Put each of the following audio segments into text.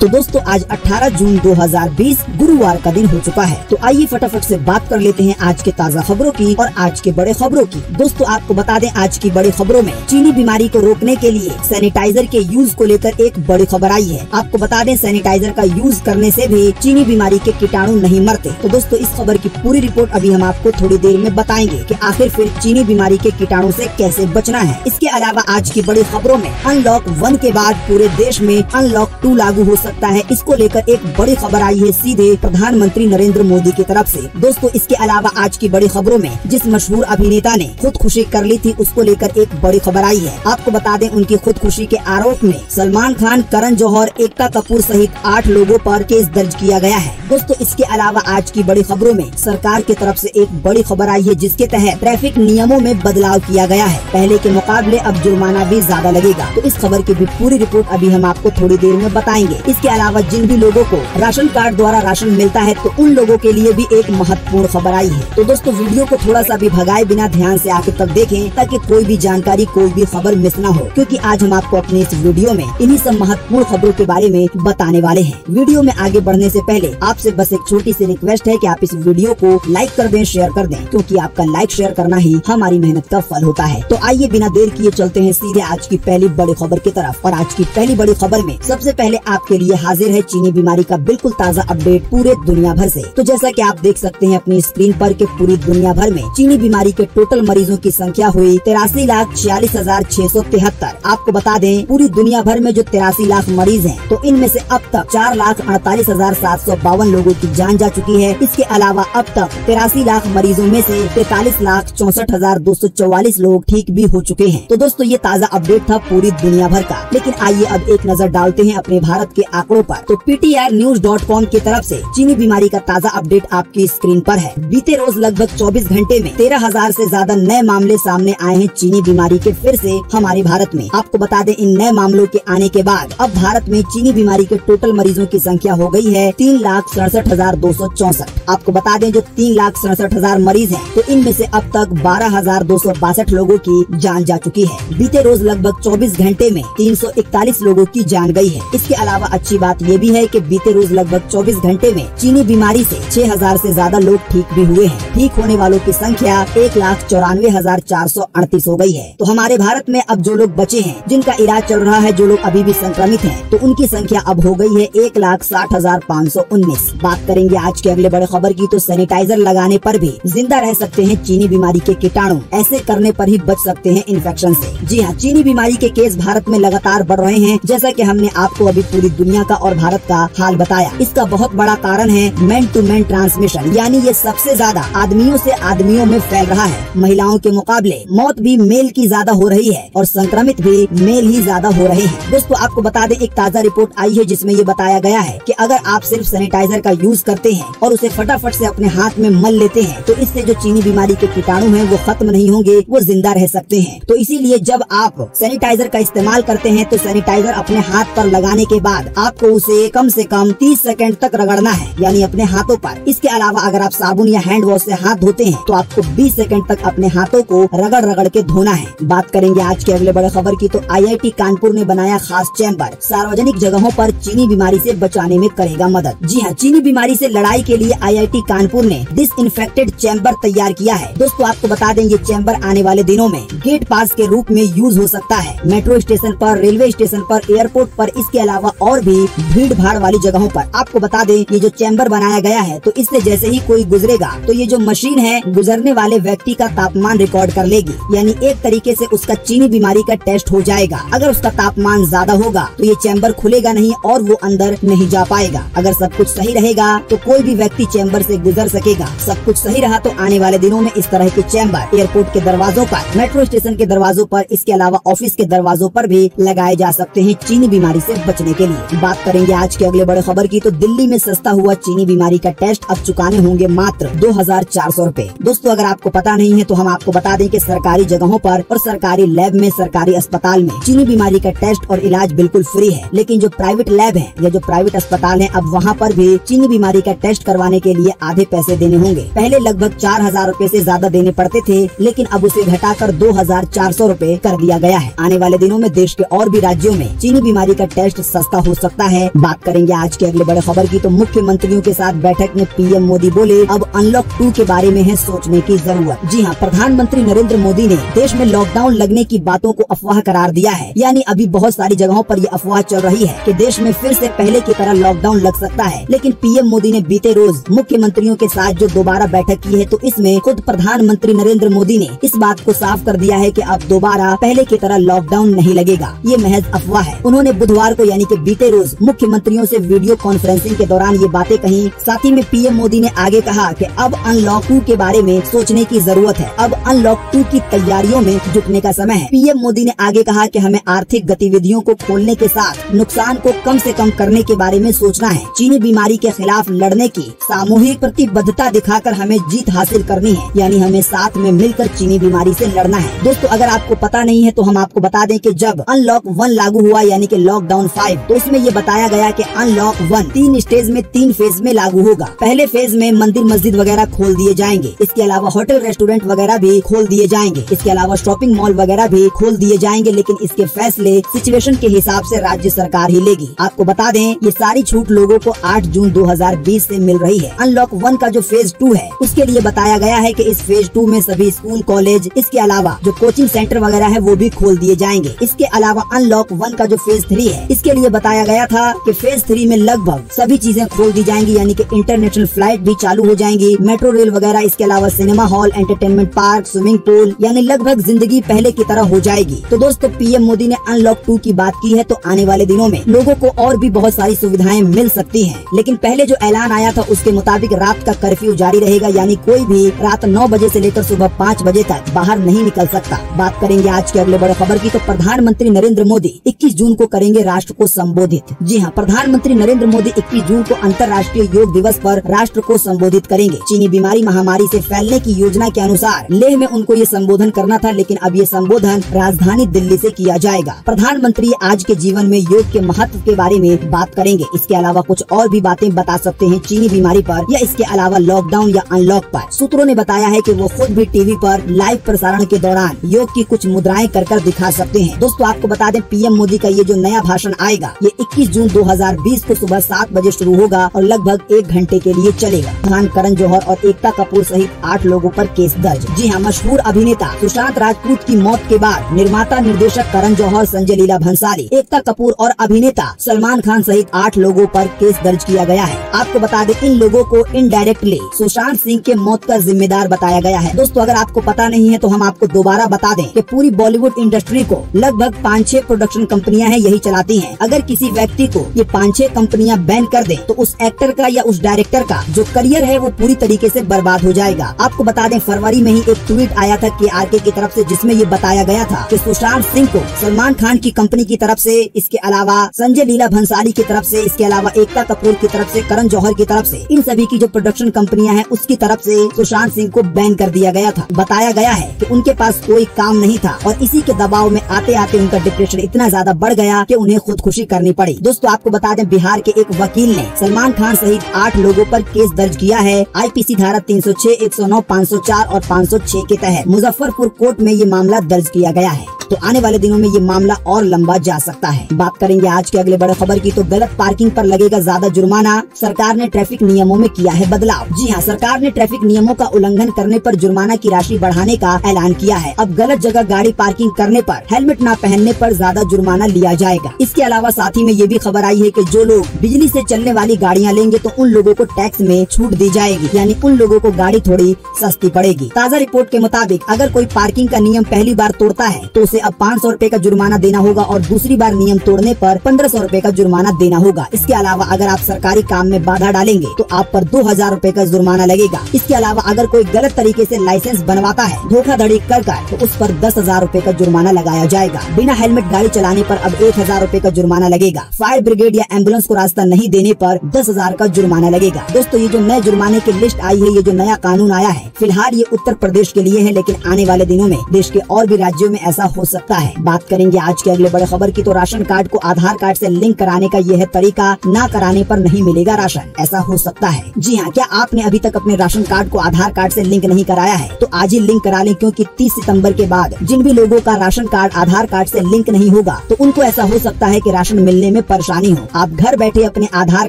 तो दोस्तों आज 18 जून 2020 गुरुवार का दिन हो चुका है। तो आइए फटाफट से बात कर लेते हैं आज के ताज़ा खबरों की और आज के बड़े खबरों की। दोस्तों आपको बता दें आज की बड़ी खबरों में चीनी बीमारी को रोकने के लिए सैनिटाइजर के यूज को लेकर एक बड़ी खबर आई है। आपको बता दें सैनिटाइजर का यूज करने से भी चीनी बीमारी के कीटाणु नहीं मरते। तो दोस्तों इस खबर की पूरी रिपोर्ट अभी हम आपको थोड़ी देर में बताएंगे कि आखिर फिर चीनी बीमारी के कीटाणु से कैसे बचना है। इसके अलावा आज की बड़ी खबरों में अनलॉक 1 के बाद पूरे देश में अनलॉक 2 लागू हो सकता है। इसको लेकर एक बड़ी खबर आई है सीधे प्रधानमंत्री नरेंद्र मोदी की तरफ से। दोस्तों इसके अलावा आज की बड़ी खबरों में जिस मशहूर अभिनेता ने खुदकुशी कर ली थी उसको लेकर एक बड़ी खबर आई है। आपको बता दें उनकी खुदकुशी के आरोप में सलमान खान, करण जौहर, एकता कपूर सहित 8 लोगों पर केस दर्ज किया गया है। दोस्तों इसके अलावा आज की बड़ी खबरों में सरकार की तरफ से एक बड़ी खबर आई है जिसके तहत ट्रैफिक नियमों में बदलाव किया गया है। पहले के मुकाबले अब जुर्माना भी ज्यादा लगेगा। तो इस खबर की भी पूरी रिपोर्ट अभी हम आपको थोड़ी देर में बताएंगे। इसके अलावा जिन भी लोगों को राशन कार्ड द्वारा राशन मिलता है तो उन लोगों के लिए भी एक महत्वपूर्ण खबर आई है। तो दोस्तों वीडियो को थोड़ा सा भी भगाए बिना ध्यान से आखिर तक देखें ताकि कोई भी जानकारी, कोई भी खबर मिस ना हो, क्योंकि आज हम आपको अपने इस वीडियो में इन्हीं सब महत्वपूर्ण खबरों के बारे में बताने वाले हैं। वीडियो में आगे बढ़ने से पहले आपसे बस एक छोटी सी रिक्वेस्ट है कि आप इस वीडियो को लाइक कर दें, शेयर कर दें, क्योंकि आपका लाइक शेयर करना ही हमारी मेहनत का फल होता है। तो आइए बिना देर किए चलते हैं सीधे आज की पहली बड़ी खबर की तरफ। और आज की पहली बड़ी खबर में सबसे पहले आपके लिए हाजिर है चीनी बीमारी का बिल्कुल ताज़ा अपडेट पूरे दुनिया भर से। तो जैसा कि आप देख सकते हैं अपनी स्क्रीन पर कि पूरी दुनिया भर में चीनी बीमारी के टोटल मरीजों की संख्या हुई 83,46,673। आपको बता दें पूरी दुनिया भर में जो 83 लाख मरीज हैं तो इनमें से अब तक 4,48,752 लोगों की जान जा चुकी है। इसके अलावा अब तक 83 लाख मरीजों में से 43,64,244 लोग ठीक भी हो चुके हैं। तो दोस्तों ये ताज़ा अपडेट था पूरी दुनिया भर का। लेकिन आइए अब एक नजर डालते हैं अपने भारत के आंकड़ों पर। तो PTRnews.com की तरफ से चीनी बीमारी का ताज़ा अपडेट आपकी स्क्रीन पर है। बीते रोज लगभग 24 घंटे में 13,000 से ज्यादा नए मामले सामने आए हैं चीनी बीमारी के फिर से हमारे भारत में। आपको बता दें इन नए मामलों के आने के बाद अब भारत में चीनी बीमारी के टोटल मरीजों की संख्या हो गई है 3,67,264। आपको बता दें जो 3,67,000 मरीज हैं तो इनमें से अब तक 12,262 लोगों की जान जा चुकी है। बीते रोज लगभग 24 घंटे में 341 लोगों की जान गई है। इसके अलावा अच्छी बात ये भी है कि बीते रोज लगभग 24 घंटे में चीनी बीमारी से 6,000 से ज्यादा लोग ठीक भी हुए हैं। ठीक होने वालों की संख्या 1,94,438 हो गई है। तो हमारे भारत में अब जो लोग बचे हैं जिनका इलाज चल रहा है, जो लोग अभी भी संक्रमित हैं, तो उनकी संख्या अब हो गई है 1,60,519। बात करेंगे आज के अगले बड़े खबर की। तो सैनिटाइजर लगाने पर भी जिंदा रह सकते हैं चीनी बीमारी के कीटाणु। ऐसे करने पर ही बच सकते हैं इन्फेक्शन से। जी हाँ, चीनी बीमारी के केस भारत में लगातार बढ़ रहे हैं। जैसा कि हमने आपको अभी पूरी दुनिया का और भारत का हाल बताया। इसका बहुत बड़ा कारण है मैन टू मैन ट्रांसमिशन, यानी ये सबसे ज्यादा आदमियों से आदमियों में फैल रहा है। महिलाओं के मुकाबले मौत भी मेल की ज्यादा हो रही है और संक्रमित भी मेल ही ज्यादा हो रहे हैं। दोस्तों आपको बता दें एक ताज़ा रिपोर्ट आई है जिसमें ये बताया गया है कि अगर आप सिर्फ सैनिटाइजर का यूज करते हैं और उसे फटाफट से अपने हाथ में मल लेते हैं तो इससे जो चीनी बीमारी के कीटाणु हैं वो खत्म नहीं होंगे, वो जिंदा रह सकते हैं। तो इसीलिए जब आप सैनिटाइजर का इस्तेमाल करते हैं तो सैनिटाइजर अपने हाथ पर लगाने के बाद आपको उसे कम से कम 30 सेकंड तक रगड़ना है, यानी अपने हाथों पर। इसके अलावा अगर आप साबुन या हैंड वॉश से हाथ धोते हैं तो आपको 20 सेकंड तक अपने हाथों को रगड़ रगड़ के धोना है। बात करेंगे आज के अगले बड़े खबर की। तो IIT कानपुर ने बनाया खास चैम्बर, सार्वजनिक जगहों पर चीनी बीमारी से बचाने में करेगा मदद। जी हाँ, चीनी बीमारी से लड़ाई के लिए IIT कानपुर ने डिसइंफेक्टेड चैम्बर तैयार किया है। दोस्तों आपको बता दें ये चैम्बर आने वाले दिनों में गेट पास के रूप में यूज हो सकता है। मेट्रो स्टेशन पर, रेलवे स्टेशन पर, एयरपोर्ट पर, इसके अलावा और भी भीड़ भाड़ वाली जगहों पर। आपको बता दें ये जो चैम्बर बनाया गया है तो इससे जैसे ही कोई गुजरेगा तो ये जो मशीन है गुजरने वाले व्यक्ति का तापमान रिकॉर्ड कर लेगी, यानी एक तरीके से उसका चीनी बीमारी का टेस्ट हो जाएगा। अगर उसका तापमान ज्यादा होगा तो ये चैम्बर खुलेगा नहीं और वो अंदर नहीं जा पाएगा। अगर सब कुछ सही रहेगा तो कोई भी व्यक्ति चैम्बर से गुजर सकेगा। सब कुछ सही रहा तो आने वाले दिनों में इस तरह के चैम्बर एयरपोर्ट के दरवाजों पर, मेट्रो स्टेशन के दरवाजों पर, इसके अलावा ऑफिस के दरवाजों पर भी लगाए जा सकते हैं चीनी बीमारी से बचने के लिए। बात करेंगे आज के अगले बड़े खबर की। तो दिल्ली में सस्ता हुआ चीनी बीमारी का टेस्ट अब चुकाने होंगे मात्र 2,400 रूपए। दोस्तों अगर आपको पता नहीं है तो हम आपको बता दें कि सरकारी जगहों पर और सरकारी लैब में, सरकारी अस्पताल में चीनी बीमारी का टेस्ट और इलाज बिल्कुल फ्री है। लेकिन जो प्राइवेट लैब है या जो प्राइवेट अस्पताल है, अब वहाँ पर भी चीनी बीमारी का टेस्ट करवाने के लिए आधे पैसे देने होंगे। पहले लगभग 4,000 रूपए से ज्यादा देने पड़ते थे, लेकिन अब उसे घटाकर 2,400 रूपए कर दिया गया है। आने वाले दिनों में देश के और भी राज्यों में चीनी बीमारी का टेस्ट सस्ता हो सकता सकता है। बात करेंगे आज के अगले बड़े खबर की, तो मुख्यमंत्रियों के साथ बैठक में पीएम मोदी बोले अब अनलॉक 2 के बारे में है सोचने की जरूरत। जी हाँ, प्रधानमंत्री नरेंद्र मोदी ने देश में लॉकडाउन लगने की बातों को अफवाह करार दिया है। यानी अभी बहुत सारी जगहों पर ये अफवाह चल रही है कि देश में फिर से पहले की तरह लॉकडाउन लग सकता है, लेकिन पीएम मोदी ने बीते रोज मुख्यमंत्रियों के साथ जो दोबारा बैठक की है, तो इसमें खुद प्रधानमंत्री नरेंद्र मोदी ने इस बात को साफ कर दिया है कि अब दोबारा पहले की तरह लॉकडाउन नहीं लगेगा। ये महज अफवाह है। उन्होंने बुधवार को यानी कि बीते रोज मुख्यमंत्रियों से वीडियो कॉन्फ्रेंसिंग के दौरान ये बातें कही। साथ ही में पीएम मोदी ने आगे कहा कि अब अनलॉक 2 के बारे में सोचने की जरूरत है। अब अनलॉक 2 की तैयारियों में जुटने का समय है। पीएम मोदी ने आगे कहा कि हमें आर्थिक गतिविधियों को खोलने के साथ नुकसान को कम से कम करने के बारे में सोचना है। चीनी बीमारी के खिलाफ लड़ने की सामूहिक प्रतिबद्धता दिखाकर हमें जीत हासिल करनी है, यानी हमें साथ में मिलकर चीनी बीमारी से लड़ना है। दोस्तों, अगर आपको पता नहीं है तो हम आपको बता दें कि जब अनलॉक 1 लागू हुआ यानी कि लॉकडाउन 5, तो उसमें ये बताया गया कि अनलॉक 1 3 स्टेज में 3 फेज में लागू होगा। पहले फेज में मंदिर मस्जिद वगैरह खोल दिए जाएंगे। इसके अलावा होटल रेस्टोरेंट वगैरह भी खोल दिए जाएंगे। इसके अलावा शॉपिंग मॉल वगैरह भी खोल दिए जाएंगे, लेकिन इसके फैसले सिचुएशन के हिसाब से राज्य सरकार ही लेगी। आपको बता दें ये सारी छूट लोगों को 8 जून 2020 से मिल रही है। अनलॉक 1 का जो फेज 2 है उसके लिए बताया गया है कि इस फेज 2 में सभी स्कूल कॉलेज, इसके अलावा जो कोचिंग सेंटर वगैरह है वो भी खोल दिए जाएंगे। इसके अलावा अनलॉक 1 का जो फेज 3 है इसके लिए बताया गया था कि फेज 3 में लगभग सभी चीजें खोल दी जाएंगी, यानी कि इंटरनेशनल फ्लाइट भी चालू हो जाएंगी, मेट्रो रेल वगैरह, इसके अलावा cinema hall, entertainment park, swimming pool, यानी लगभग जिंदगी पहले की तरह हो जाएगी। तो दोस्तों, पीएम मोदी ने अनलॉक 2 की बात की है, तो आने वाले दिनों में लोगों को और भी बहुत सारी सुविधाएं मिल सकती हैं। लेकिन पहले जो ऐलान आया था उसके मुताबिक रात का कर्फ्यू जारी रहेगा, यानी कोई भी रात 9 बजे से लेकर सुबह 5 बजे तक बाहर नहीं निकल सकता। बात करेंगे आज के अगले बड़े खबर की, तो प्रधानमंत्री नरेंद्र मोदी 21 जून को करेंगे राष्ट्र को संबोधित। जी हाँ, प्रधानमंत्री नरेंद्र मोदी 21 जून को अंतर्राष्ट्रीय योग दिवस पर राष्ट्र को संबोधित करेंगे। चीनी बीमारी महामारी से फैलने की योजना के अनुसार लेह में उनको ये संबोधन करना था, लेकिन अब ये संबोधन राजधानी दिल्ली से किया जाएगा। प्रधानमंत्री आज के जीवन में योग के महत्व के बारे में बात करेंगे। इसके अलावा कुछ और भी बातें बता सकते हैं चीनी बीमारी पर, या इसके अलावा लॉकडाउन या अनलॉक पर। सूत्रों ने बताया है कि वो खुद भी टीवी पर लाइव प्रसारण के दौरान योग की कुछ मुद्राएं कर दिखा सकते हैं। दोस्तों, आपको बता दें पीएम मोदी का ये जो नया भाषण आएगा ये 21 जून 2020 को सुबह 7 बजे शुरू होगा और लगभग 1 घंटे के लिए चलेगा। खान, करण जौहर और एकता कपूर सहित 8 लोगों पर केस दर्ज। जी हाँ, मशहूर अभिनेता सुशांत राजपूत की मौत के बाद निर्माता निर्देशक करण जौहर, संजय लीला भंसाली, एकता कपूर और अभिनेता सलमान खान सहित 8 लोगों पर केस दर्ज किया गया है। आपको बता दें इन लोगों को इनडायरेक्टली सुशांत सिंह के मौत का जिम्मेदार बताया गया है। दोस्तों, अगर आपको पता नहीं है तो हम आपको दोबारा बता दें कि पूरी बॉलीवुड इंडस्ट्री को लगभग 5-6 प्रोडक्शन कंपनियां हैं यही चलाती हैं। अगर किसी व्यक्ति को ये 5-6 कंपनियां बैन कर दें तो उस एक्टर का या उस डायरेक्टर का जो करियर है वो पूरी तरीके से बर्बाद हो जाएगा। आपको बता दें फरवरी में ही एक ट्वीट आया था KRK की तरफ से, जिसमें ये बताया गया था कि सुशांत सिंह को सलमान खान की कंपनी की तरफ से, इसके अलावा संजय लीला भंसाली की तरफ से, इसके अलावा एकता कपूर की तरफ से, करण जौहर की तरफ से, इन सभी की जो प्रोडक्शन कंपनियां हैं उसकी तरफ से सुशांत सिंह को बैन कर दिया गया था। बताया गया है कि उनके पास कोई काम नहीं था और इसी के दबाव में आते आते उनका डिप्रेशन इतना ज्यादा बढ़ गया कि उन्हें खुदकुशी करनी पड़ी। दोस्तों, आपको बता दें बिहार के एक वकील ने सलमान खान सहित 8 लोगों पर केस दर्ज किया है। IPC धारा 306, 109, 504 और 506 के तहत मुजफ्फरपुर कोर्ट में ये मामला दर्ज किया गया है। तो आने वाले दिनों में ये मामला और लंबा जा सकता है। बात करेंगे आज के अगले बड़े खबर की, तो गलत पार्किंग पर लगेगा ज्यादा जुर्माना, सरकार ने ट्रैफिक नियमों में किया है बदलाव। जी हाँ, सरकार ने ट्रैफिक नियमों का उल्लंघन करने पर जुर्माना की राशि बढ़ाने का ऐलान किया है। अब गलत जगह गाड़ी पार्किंग करने पर, हेलमेट न पहनने पर ज्यादा जुर्माना लिया जाएगा। इसके अलावा साथ ही में ये भी खबर आई है कि जो लोग बिजली से चलने वाली गाड़ियाँ लेंगे तो उन लोगों को टैक्स में छूट दी जाएगी, यानी उन लोगों को गाड़ी थोड़ी सस्ती पड़ेगी। ताज़ा रिपोर्ट के मुताबिक अगर कोई पार्किंग का नियम पहली बार तोड़ता है तो उसे अब 500 रुपए का जुर्माना देना होगा और दूसरी बार नियम तोड़ने पर 1500 रुपए का जुर्माना देना होगा। इसके अलावा अगर आप सरकारी काम में बाधा डालेंगे तो आप पर 2000 रुपए का जुर्माना लगेगा। इसके अलावा अगर कोई गलत तरीके से लाइसेंस बनवाता है धोखाधड़ी कर तो उस पर 10,000 रुपए का जुर्माना लगाया जाएगा। बिना हेलमेट गाड़ी चलाने पर अब 1000 रुपए का जुर्माना लगेगा। फायर ब्रिगेड या एम्बुलेंस को रास्ता नहीं देने पर 10,000 का जुर्माना लगेगा। दोस्तों, ये जो नए जुर्माने की लिस्ट आई है, ये जो नया कानून आया है, हैं। फिलहाल ये उत्तर प्रदेश के लिए है, लेकिन आने वाले दिनों में देश के और भी राज्यों में ऐसा हो सकता है। बात करेंगे आज के अगले बड़े खबर की, तो राशन कार्ड को आधार कार्ड से लिंक कराने का यह है तरीका, ना कराने पर नहीं मिलेगा राशन, ऐसा हो सकता है। जी हाँ, क्या आपने अभी तक अपने राशन कार्ड को आधार कार्ड से लिंक नहीं कराया है तो आज ही लिंक करा लें, क्योंकि 30 सितंबर के बाद जिन भी लोगों का राशन कार्ड आधार कार्ड से लिंक नहीं होगा तो उनको ऐसा हो सकता है कि राशन मिलने में परेशानी हो। आप घर बैठे अपने आधार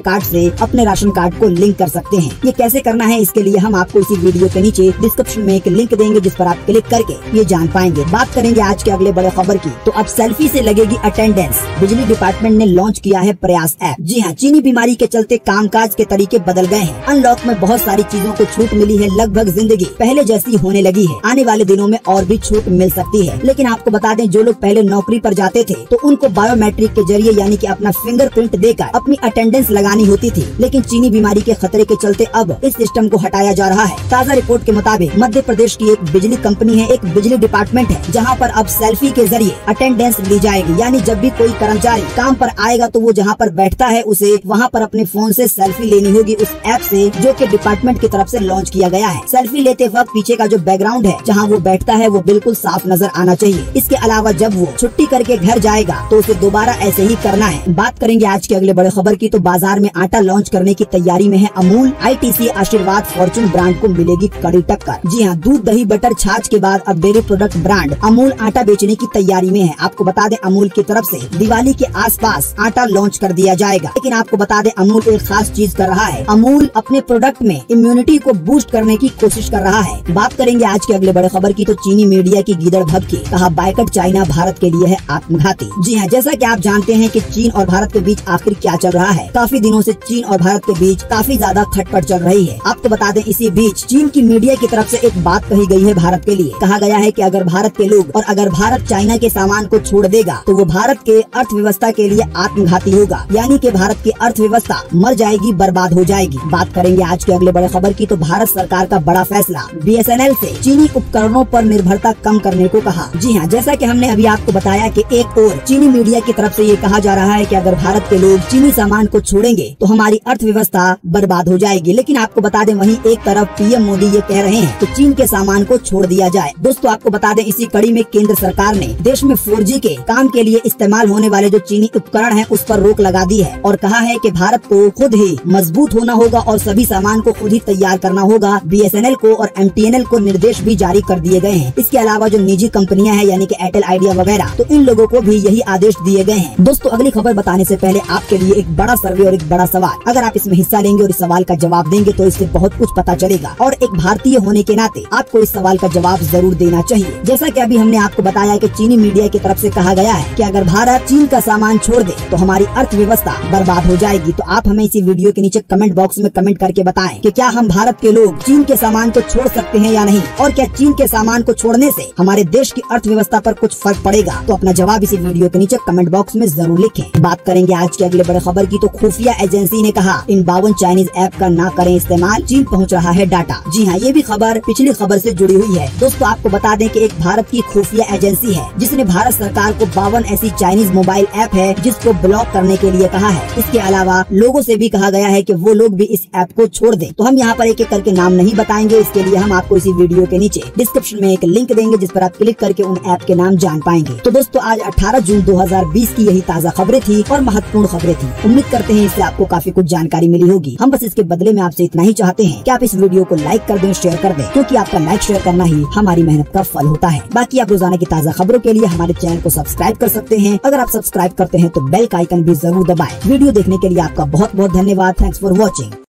कार्ड से अपने राशन कार्ड को लिंक कर सकते हैं। ये कैसे करना है, इसके लिए हम आपको इसी वीडियो के नीचे डिस्क्रिप्शन में एक लिंक देंगे, जिस पर आप क्लिक करके ये जान पाएंगे। बात करेंगे आज के अगले बड़े खबर की, तो अब सेल्फी से लगेगी अटेंडेंस। बिजली डिपार्टमेंट ने लॉन्च किया है प्रयास ऐप। जी हाँ, चीनी बीमारी के चलते कामकाज के तरीके बदल गए हैं। अनलॉक में बहुत सारी चीजों को छूट मिली है, लगभग जिंदगी पहले जैसी होने लगी है। आने वाले दिनों में और भी छूट मिल सकती है, लेकिन आपको बता दें, जो लोग पहले नौकरी पर जाते थे तो उनको बायोमेट्रिक के जरिए यानी कि अपना फिंगरप्रिंट देकर अपनी अटेंडेंस लगानी होती थी, लेकिन चीनी बीमारी के खतरे के चलते अब इस सिस्टम को हटाया जा रहा है। ताज़ा रिपोर्ट के मुताबिक मध्य प्रदेश की एक बिजली कंपनी है, एक बिजली डिपार्टमेंट है, जहां पर अब सेल्फी के जरिए अटेंडेंस ली जाएगी। यानी जब भी कोई कर्मचारी काम पर आएगा तो वो जहां पर बैठता है उसे वहां पर अपने फोन से सेल्फी लेनी होगी उस ऐप से, जो कि डिपार्टमेंट की तरफ से लॉन्च किया गया है। सेल्फी लेते वक्त पीछे का जो बैकग्राउंड है जहाँ वो बैठता है वो बिल्कुल साफ नजर आना चाहिए। इसके अलावा जब वो छुट्टी करके घर जाएगा तो उसे दोबारा ऐसे ही करना है। बात करेंगे आज के अगले बड़े खबर की, तो बाजार में आटा लॉन्च करने की तैयारी में है अमूल। ITC आशीर्वाद फॉर्चून ब्रांड को मिलेगी कड़ी टक्कर। जी हाँ, दूध दही बटर छाछ के बाद अब डेयरी प्रोडक्ट ब्रांड अमूल आटा बेचने की तैयारी में है। आपको बता दें, अमूल की तरफ से दिवाली के आसपास आटा लॉन्च कर दिया जाएगा, लेकिन आपको बता दें अमूल एक खास चीज कर रहा है। अमूल अपने प्रोडक्ट में इम्यूनिटी को बूस्ट करने की कोशिश कर रहा है। बात करेंगे आज के अगले बड़े खबर की, तो चीनी मीडिया की गीदड़ भभकी, कहा बायकट चाइना भारत के लिए है आत्मघाती। जी हाँ, जैसा कि आप जानते हैं कि चीन और भारत के बीच आखिर क्या चल रहा है। काफी दिनों से चीन और भारत के बीच काफी ज्यादा खटपट चल रही है। आपको बता दें, इसी बीच चीन की मीडिया की तरफ से एक बात कही गई है भारत के लिए। कहा गया है कि अगर भारत के लोग और अगर भारत चाइना के सामान को छोड़ देगा तो वो भारत के अर्थव्यवस्था के लिए आत्मघाती होगा, यानी कि भारत की अर्थव्यवस्था मर जाएगी, बर्बाद हो जाएगी। बात करेंगे आज के अगले बड़े खबर की, तो भारत सरकार का बड़ा फैसला, BSNL से चीनी उपकरणों पर निर्भरता कम करने को कहा। जी हाँ, जैसा कि हमने अभी आपको बताया कि एक और चीनी मीडिया की तरफ से ये कहा जा रहा है कि अगर भारत के लोग चीनी सामान को छोड़ेंगे तो हमारी अर्थव्यवस्था बर्बाद हो जाएगी। लेकिन आपको बता दें, वहीं एक तरफ PM मोदी ये कह रहे हैं कि चीन के सामान को छोड़ दिया जाए। दोस्तों, आपको बता दें, इसी कड़ी में केंद्र सरकार ने देश में 4G के काम के लिए इस्तेमाल होने वाले जो चीनी उपकरण हैं उस पर रोक लगा दी है और कहा है कि भारत को खुद ही मजबूत होना होगा और सभी सामान को खुद ही तैयार करना होगा। BSNL को और MTNL को निर्देश भी जारी कर दिए गए हैं। इसके अलावा जो निजी कंपनियां हैं यानी कि एयरटेल, आइडिया वगैरह, तो इन लोगों को भी यही आदेश दिए गए हैं। दोस्तों, अगली खबर बताने से पहले आपके लिए एक बड़ा सर्वे और एक बड़ा सवाल। अगर आप इसमें हिस्सा लेंगे और इस सवाल का जवाब देंगे तो इससे बहुत कुछ पता चलेगा और एक भारतीय होने के नाते आपको इस सवाल का जवाब जरूर देना चाहिए। जैसा कि अभी हमने आपको बताया कि चीनी मीडिया की तरफ से कहा गया है कि अगर भारत चीन का सामान छोड़ दे तो हमारी अर्थव्यवस्था बर्बाद हो जाएगी। तो आप हमें इसी वीडियो के नीचे कमेंट बॉक्स में कमेंट करके बताएं कि क्या हम भारत के लोग चीन के सामान को छोड़ सकते हैं या नहीं, और क्या चीन के सामान को छोड़ने से हमारे देश की अर्थव्यवस्था पर कुछ फर्क पड़ेगा। तो अपना जवाब इसी वीडियो के नीचे कमेंट बॉक्स में जरूर लिखें। बात करेंगे आज के अगले बड़े खबर की, तो खुफिया एजेंसी ने कहा इन 52 चाइनीज ऐप का ना करें इस्तेमाल, चीन पहुंच रहा है डाटा। जी हाँ, ये भी खबर पिछली खबर से जुड़ी हुई है। दोस्तों, आपको बता दें कि एक भारत की खुफिया एजेंसी है जिसने भारत सरकार को 52 ऐसी चाइनीज मोबाइल ऐप है जिसको ब्लॉक करने के लिए कहा है। इसके अलावा लोगों से भी कहा गया है कि वो लोग भी इस ऐप को छोड़ दें। तो हम यहाँ पर एक एक करके नाम नहीं बताएंगे, इसके लिए हम आपको इसी वीडियो के नीचे डिस्क्रिप्शन में एक लिंक देंगे जिस पर आप क्लिक करके उन ऐप के नाम जान पाएंगे। तो दोस्तों, आज 18 जून 2020 की यही ताज़ा खबरें थी और महत्वपूर्ण खबरें थी। उम्मीद करते हैं इससे आपको काफी कुछ जानकारी मिली होगी। हम बस इसके बदले में आपसे इतना ही चाहते हैं कि आप इस वीडियो को लाइक कर दें, शेयर कर दें, क्योंकि आपका लाइक शेयर करना ही हमारी मेहनत का फल होता है। बाकी आप रोजाना की ताज़ा खबरों के लिए हमारे चैनल को सब्सक्राइब कर सकते हैं। अगर आप सब्सक्राइब करते हैं तो बेल का आइकन भी जरूर दबाएं। वीडियो देखने के लिए आपका बहुत बहुत धन्यवाद। Thanks for watching.